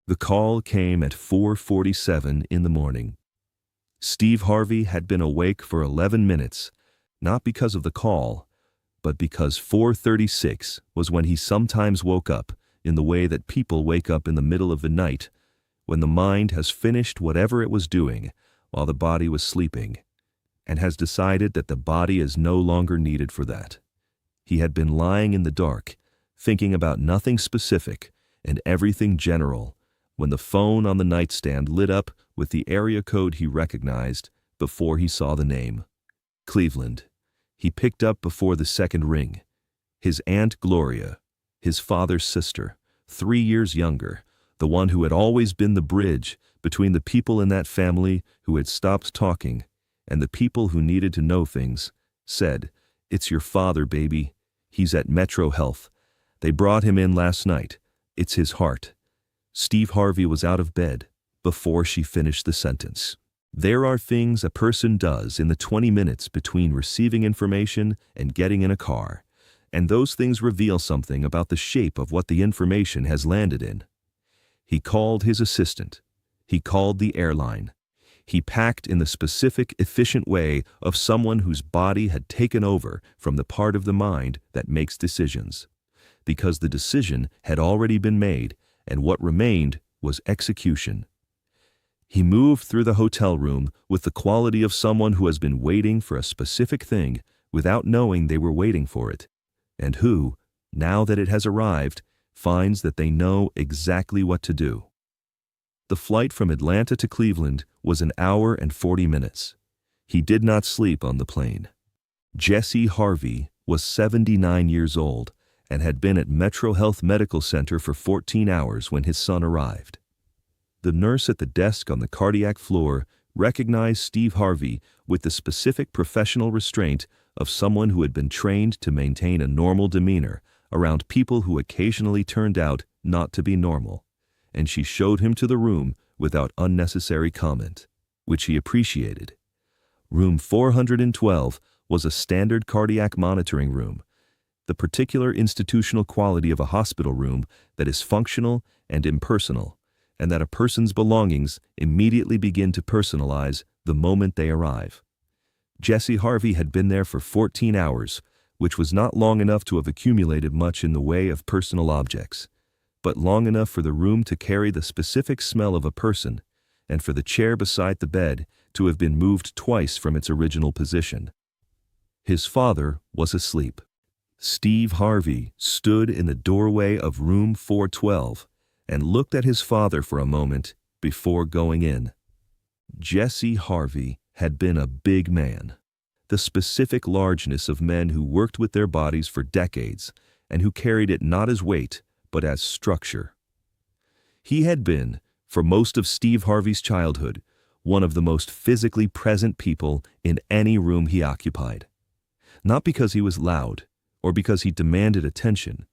The call came at 4:47 in the morning. Steve Harvey had been awake for 11 minutes, not because of the call, but because 4:36 was when he sometimes woke up in the way that people wake up in the middle of the night, when the mind has finished whatever it was doing while the body was sleeping, and has decided that the body is no longer needed for that. He had been lying in the dark, thinking about nothing specific and everything general, when the phone on the nightstand lit up with the area code he recognized before he saw the name. Cleveland. He picked up before the second ring. His Aunt Gloria, his father's sister, 3 years younger, the one who had always been the bridge between the people in that family who had stopped talking and the people who needed to know things, said, "It's your father, baby. He's at MetroHealth. They brought him in last night. It's his heart." Steve Harvey was out of bed before she finished the sentence. There are things a person does in the 20 minutes between receiving information and getting in a car, and those things reveal something about the shape of what the information has landed in. He called his assistant. He called the airline. He packed in the specific, efficient way of someone whose body had taken over from the part of the mind that makes decisions, because the decision had already been made, and what remained was execution. He moved through the hotel room with the quality of someone who has been waiting for a specific thing without knowing they were waiting for it, and who, now that it has arrived, finds that they know exactly what to do. The flight from Atlanta to Cleveland was 1 hour and 40 minutes. He did not sleep on the plane. Jesse Harvey was 79 years old and had been at MetroHealth Medical Center for 14 hours when his son arrived. The nurse at the desk on the cardiac floor recognized Steve Harvey with the specific professional restraint of someone who had been trained to maintain a normal demeanor around people who occasionally turned out not to be normal, and she showed him to the room without unnecessary comment, which he appreciated. Room 412 was a standard cardiac monitoring room, the particular institutional quality of a hospital room that is functional and impersonal, and that a person's belongings immediately begin to personalize the moment they arrive. Jesse Harvey had been there for 14 hours, which was not long enough to have accumulated much in the way of personal objects, but long enough for the room to carry the specific smell of a person, and for the chair beside the bed to have been moved twice from its original position. His father was asleep. Steve Harvey stood in the doorway of room 412 and looked at his father for a moment before going in. Jesse Harvey had been a big man, the specific largeness of men who worked with their bodies for decades and who carried it not as weight, but as structure. He had been, for most of Steve Harvey's childhood, one of the most physically present people in any room he occupied. Not because he was loud or because he demanded attention,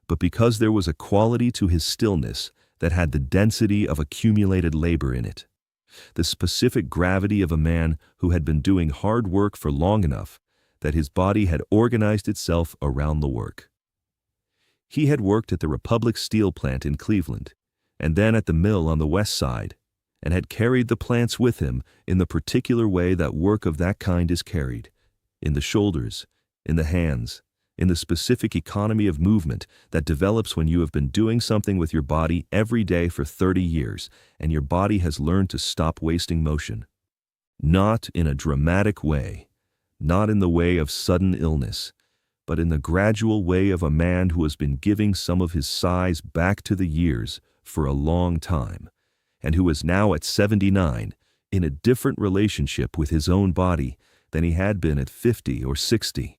but because there was a quality to his stillness that had the density of accumulated labor in it, the specific gravity of a man who had been doing hard work for long enough that his body had organized itself around the work. He had worked at the Republic Steel plant in Cleveland, and then at the mill on the west side, and had carried the plants with him in the particular way that work of that kind is carried, in the shoulders, in the hands, in the specific economy of movement that develops when you have been doing something with your body every day for 30 years, and your body has learned to stop wasting motion. Not in a dramatic way, not in the way of sudden illness, but in the gradual way of a man who has been giving some of his size back to the years for a long time, and who is now at 79 in a different relationship with his own body than he had been at 50 or 60.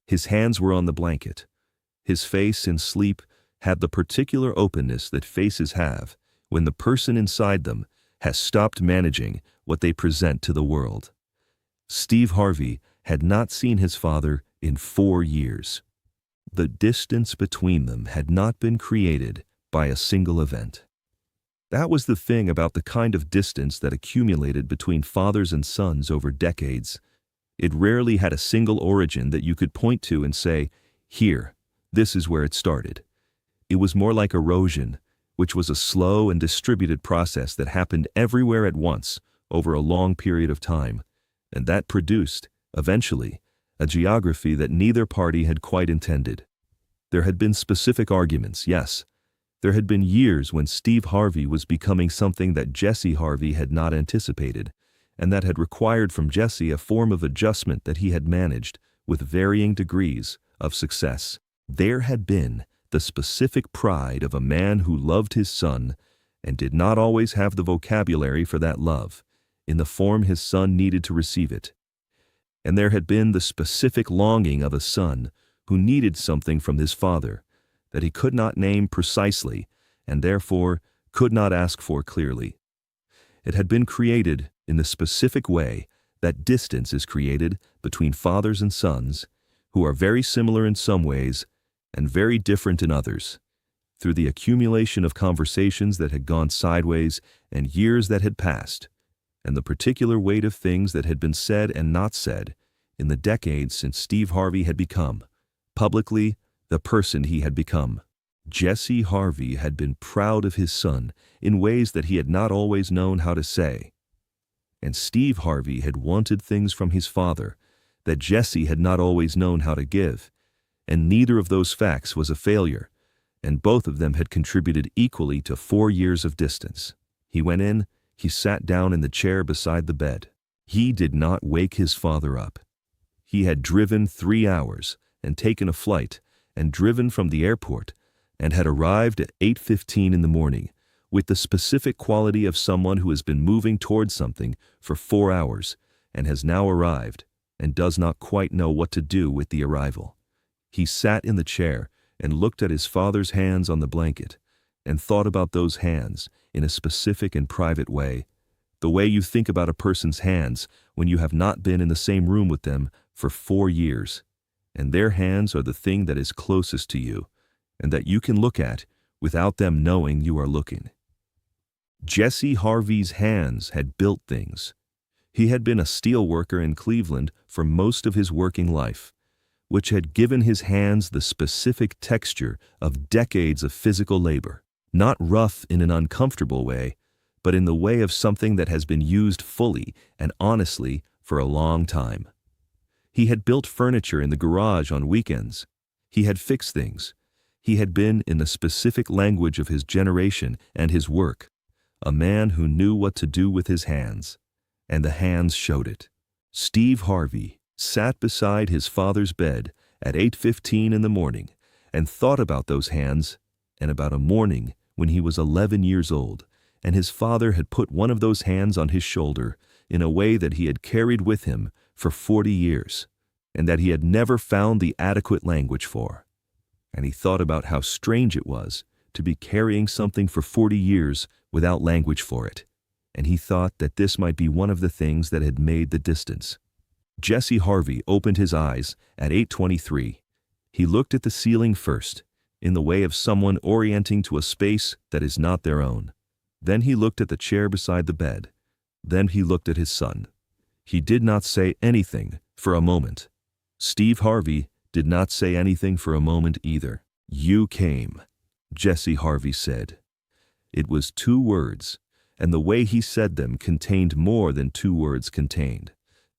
His hands were on the blanket. His face in sleep had the particular openness that faces have when the person inside them has stopped managing what they present to the world. Steve Harvey had not seen his father in 4 years. The distance between them had not been created by a single event. That was the thing about the kind of distance that accumulated between fathers and sons over decades. It rarely had a single origin that you could point to and say, "Here, this is where it started." It was more like erosion, which was a slow and distributed process that happened everywhere at once over a long period of time, and that produced, eventually, a geography that neither party had quite intended. There had been specific arguments, yes. There had been years when Steve Harvey was becoming something that Jesse Harvey had not anticipated, and that had required from Jesse a form of adjustment that he had managed, with varying degrees of success. There had been the specific pride of a man who loved his son and did not always have the vocabulary for that love, in the form his son needed to receive it. And there had been the specific longing of a son who needed something from his father that he could not name precisely and therefore could not ask for clearly. It had been created in the specific way that distance is created between fathers and sons, who are very similar in some ways and very different in others, through the accumulation of conversations that had gone sideways and years that had passed, and the particular weight of things that had been said and not said in the decades since Steve Harvey had become, publicly, the person he had become. Jesse Harvey had been proud of his son in ways that he had not always known how to say. And Steve Harvey had wanted things from his father that Jesse had not always known how to give, and neither of those facts was a failure, and both of them had contributed equally to 4 years of distance. He went in, he sat down in the chair beside the bed. He did not wake his father up. He had driven 3 hours and taken a flight and driven from the airport and had arrived at 8:15 in the morning with the specific quality of someone who has been moving towards something for 4 hours and has now arrived and does not quite know what to do with the arrival. He sat in the chair and looked at his father's hands on the blanket and thought about those hands in a specific and private way, the way you think about a person's hands when you have not been in the same room with them for 4 years, and their hands are the thing that is closest to you and that you can look at without them knowing you are looking. Jesse Harvey's hands had built things. He had been a steel worker in Cleveland for most of his working life, which had given his hands the specific texture of decades of physical labor, not rough in an uncomfortable way, but in the way of something that has been used fully and honestly for a long time. He had built furniture in the garage on weekends. He had fixed things. He had been, in the specific language of his generation and his work, a man who knew what to do with his hands, and the hands showed it. Steve Harvey sat beside his father's bed at 8:15 in the morning and thought about those hands and about a morning when he was 11 years old, and his father had put one of those hands on his shoulder in a way that he had carried with him for 40 years, and that he had never found the adequate language for. And he thought about how strange it was to be carrying something for 40 years without language for it, and he thought that this might be one of the things that had made the distance. Jesse Harvey opened his eyes at 8:23. He looked at the ceiling first, in the way of someone orienting to a space that is not their own. Then he looked at the chair beside the bed. Then he looked at his son. He did not say anything for a moment. Steve Harvey did not say anything for a moment either. "You came," Jesse Harvey said. It was 2 words, and the way he said them contained more than 2 words contained.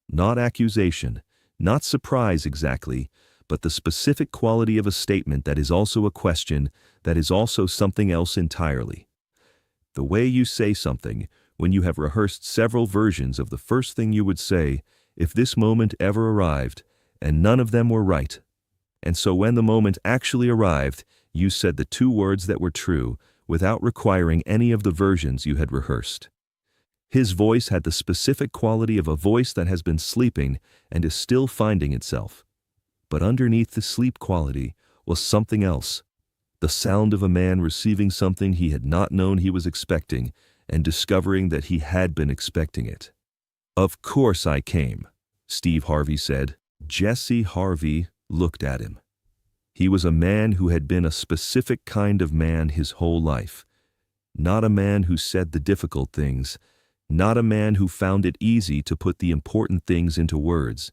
Not accusation, not surprise exactly, but the specific quality of a statement that is also a question, that is also something else entirely. The way you say something when you have rehearsed several versions of the first thing you would say if this moment ever arrived, and none of them were right. And so when the moment actually arrived, you said the 2 words that were true without requiring any of the versions you had rehearsed. His voice had the specific quality of a voice that has been sleeping and is still finding itself. But underneath the sleep quality was something else, the sound of a man receiving something he had not known he was expecting and discovering that he had been expecting it. "Of course I came," Steve Harvey said. Jesse Harvey looked at him. He was a man who had been a specific kind of man his whole life. Not a man who said the difficult things, not a man who found it easy to put the important things into words,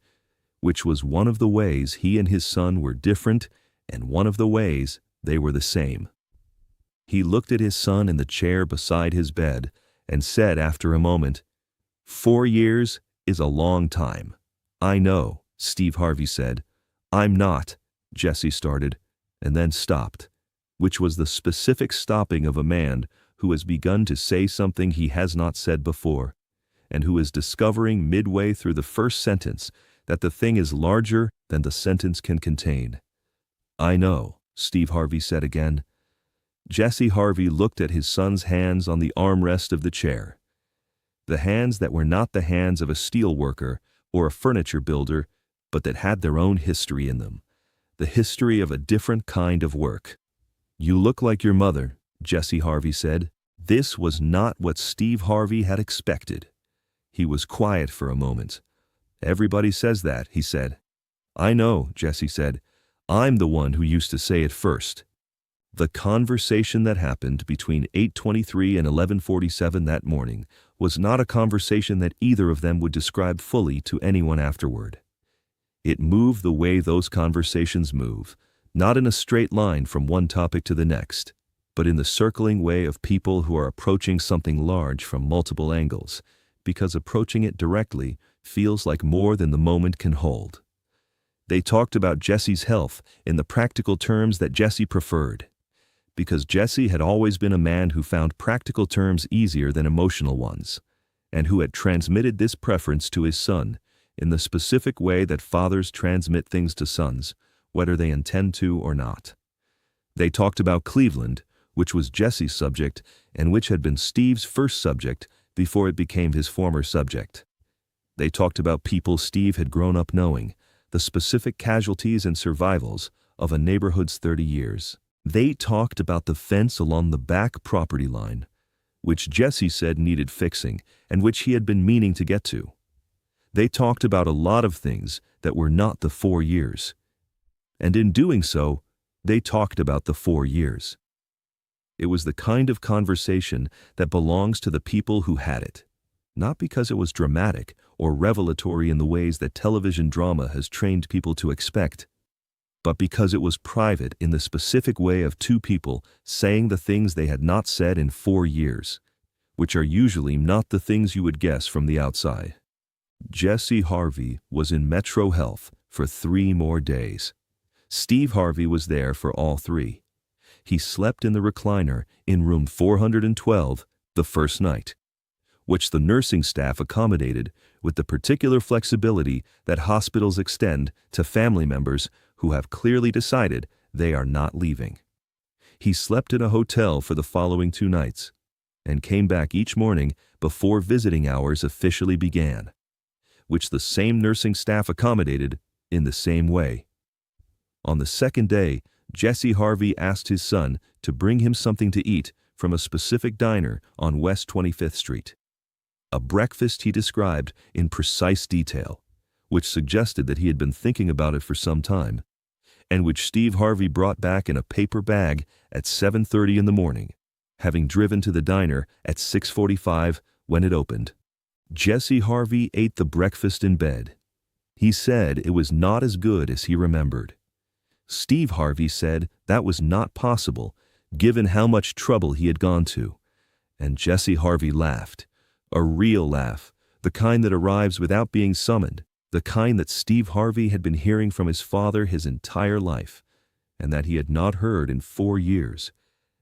which was one of the ways he and his son were different and one of the ways they were the same. He looked at his son in the chair beside his bed and said after a moment, "4 years is a long time." "I know," Steve Harvey said. "I'm not," Jesse started, and then stopped, which was the specific stopping of a man who has begun to say something he has not said before, and who is discovering midway through the first sentence that the thing is larger than the sentence can contain. "I know," Steve Harvey said again. Jesse Harvey looked at his son's hands on the armrest of the chair. The hands that were not the hands of a steel worker or a furniture builder, but that had their own history in them, the history of a different kind of work. "You look like your mother," Jesse Harvey said. This was not what Steve Harvey had expected. He was quiet for a moment. "Everybody says that," he said. "I know," Jesse said. "I'm the one who used to say it first." The conversation that happened between 8:23 and 11:47 that morning was not a conversation that either of them would describe fully to anyone afterward. It moved the way those conversations move, not in a straight line from one topic to the next, but in the circling way of people who are approaching something large from multiple angles, because approaching it directly feels like more than the moment can hold. They talked about Jesse's health in the practical terms that Jesse preferred, because Jesse had always been a man who found practical terms easier than emotional ones, and who had transmitted this preference to his son in the specific way that fathers transmit things to sons, whether they intend to or not. They talked about Cleveland, which was Jesse's subject and which had been Steve's first subject before it became his former subject. They talked about people Steve had grown up knowing, the specific casualties and survivals of a neighborhood's 30 years. They talked about the fence along the back property line, which Jesse said needed fixing and which he had been meaning to get to. They talked about a lot of things that were not the 4 years. And in doing so, they talked about the 4 years. It was the kind of conversation that belongs to the people who had it, not because it was dramatic or revelatory in the ways that television drama has trained people to expect, but because it was private in the specific way of two people saying the things they had not said in 4 years, which are usually not the things you would guess from the outside. Jesse Harvey was in MetroHealth for 3 more days. Steve Harvey was there for all 3. He slept in the recliner in room 412 the first night, which the nursing staff accommodated with the particular flexibility that hospitals extend to family members who have clearly decided they are not leaving. He slept in a hotel for the following 2 nights and came back each morning before visiting hours officially began, which the same nursing staff accommodated in the same way. On the second day, Jesse Harvey asked his son to bring him something to eat from a specific diner on West 25th Street. A breakfast he described in precise detail, which suggested that he had been thinking about it for some time, and which Steve Harvey brought back in a paper bag at 7:30 in the morning, having driven to the diner at 6:45 when it opened. Jesse Harvey ate the breakfast in bed. He said it was not as good as he remembered. Steve Harvey said that was not possible, given how much trouble he had gone to. And Jesse Harvey laughed, a real laugh, the kind that arrives without being summoned, the kind that Steve Harvey had been hearing from his father his entire life, and that he had not heard in 4 years,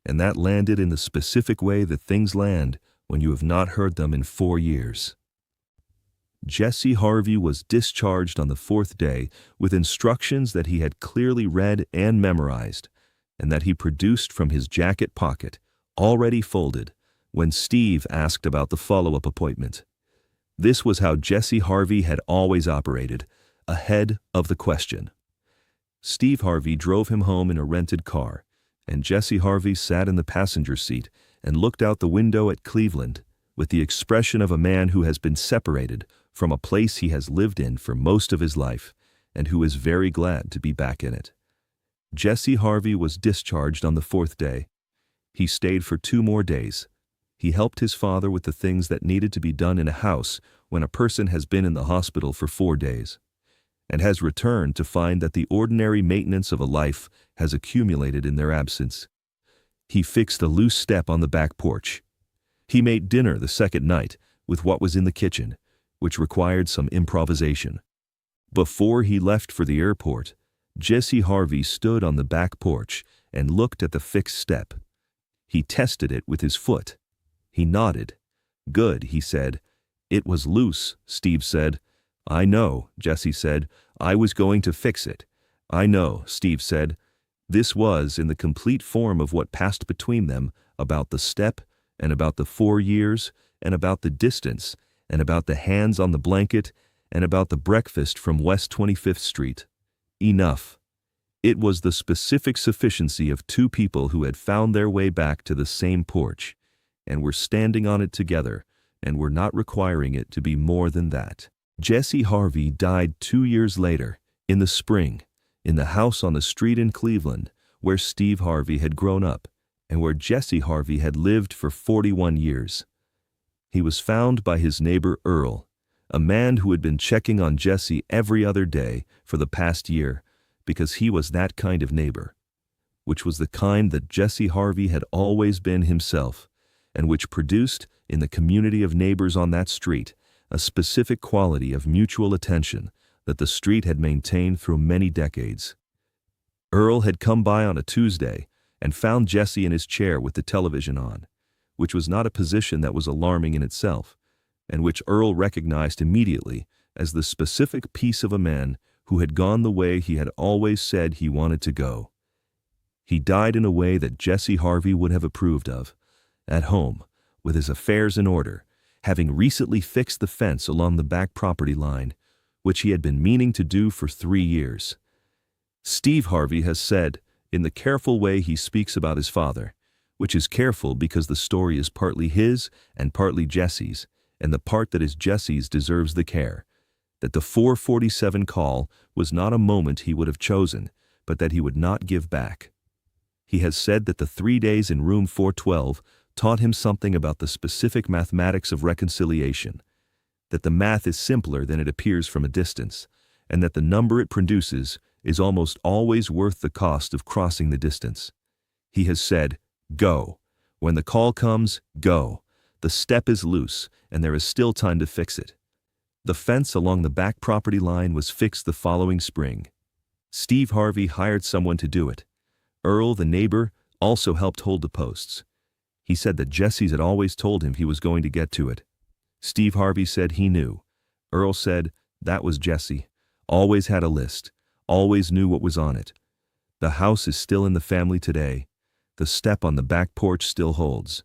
and that landed in the specific way that things land when you have not heard them in 4 years. Jesse Harvey was discharged on the 4th day with instructions that he had clearly read and memorized, and that he produced from his jacket pocket, already folded, when Steve asked about the follow-up appointment. This was how Jesse Harvey had always operated, ahead of the question. Steve Harvey drove him home in a rented car, and Jesse Harvey sat in the passenger seat and looked out the window at Cleveland with the expression of a man who has been separated from a place he has lived in for most of his life and who is very glad to be back in it. Jesse Harvey was discharged on the 4th day. He stayed for 2 more days. He helped his father with the things that needed to be done in a house when a person has been in the hospital for 4 days, and has returned to find that the ordinary maintenance of a life has accumulated in their absence. He fixed a loose step on the back porch. He made dinner the second night with what was in the kitchen, which required some improvisation. Before he left for the airport, Jesse Harvey stood on the back porch and looked at the fixed step. He tested it with his foot. He nodded. "Good," he said. "It was loose," Steve said. "I know," Jesse said. "I was going to fix it." "I know," Steve said. This was in the complete form of what passed between them about the step, and about the 4 years, and about the distance, and about the hands on the blanket, and about the breakfast from West 25th Street. Enough. It was the specific sufficiency of two people who had found their way back to the same porch, and were standing on it together, and were not requiring it to be more than that. Jesse Harvey died 2 years later, in the spring, in the house on the street in Cleveland, where Steve Harvey had grown up, and where Jesse Harvey had lived for 41 years. He was found by his neighbor Earl, a man who had been checking on Jesse every other day for the past year, because he was that kind of neighbor, which was the kind that Jesse Harvey had always been himself, and which produced, in the community of neighbors on that street, a specific quality of mutual attention that the street had maintained through many decades. Earl had come by on a Tuesday and found Jesse in his chair with the television on, which was not a position that was alarming in itself, and which Earl recognized immediately as the specific piece of a man who had gone the way he had always said he wanted to go. He died in a way that Jesse Harvey would have approved of, at home, with his affairs in order, having recently fixed the fence along the back property line, which he had been meaning to do for 3 years. Steve Harvey has said, in the careful way he speaks about his father, which is careful because the story is partly his and partly Jesse's, and the part that is Jesse's deserves the care, that the 4:47 call was not a moment he would have chosen, but that he would not give back. He has said that the 3 days in room 412 taught him something about the specific mathematics of reconciliation, that the math is simpler than it appears from a distance, and that the number it produces is almost always worth the cost of crossing the distance. He has said, "Go. When the call comes, go. The step is loose, and there is still time to fix it." The fence along the back property line was fixed the following spring. Steve Harvey hired someone to do it. Earl, the neighbor, also helped hold the posts. He said that Jesse's had always told him he was going to get to it. Steve Harvey said he knew. Earl said that was Jesse. Always had a list. Always knew what was on it. The house is still in the family today. The step on the back porch still holds.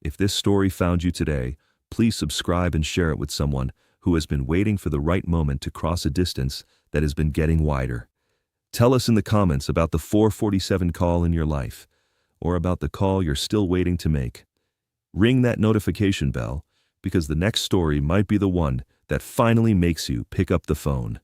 If this story found you today, please subscribe and share it with someone who has been waiting for the right moment to cross a distance that has been getting wider. Tell us in the comments about the 4:47 call in your life, or about the call you're still waiting to make. Ring that notification bell, because the next story might be the one that finally makes you pick up the phone.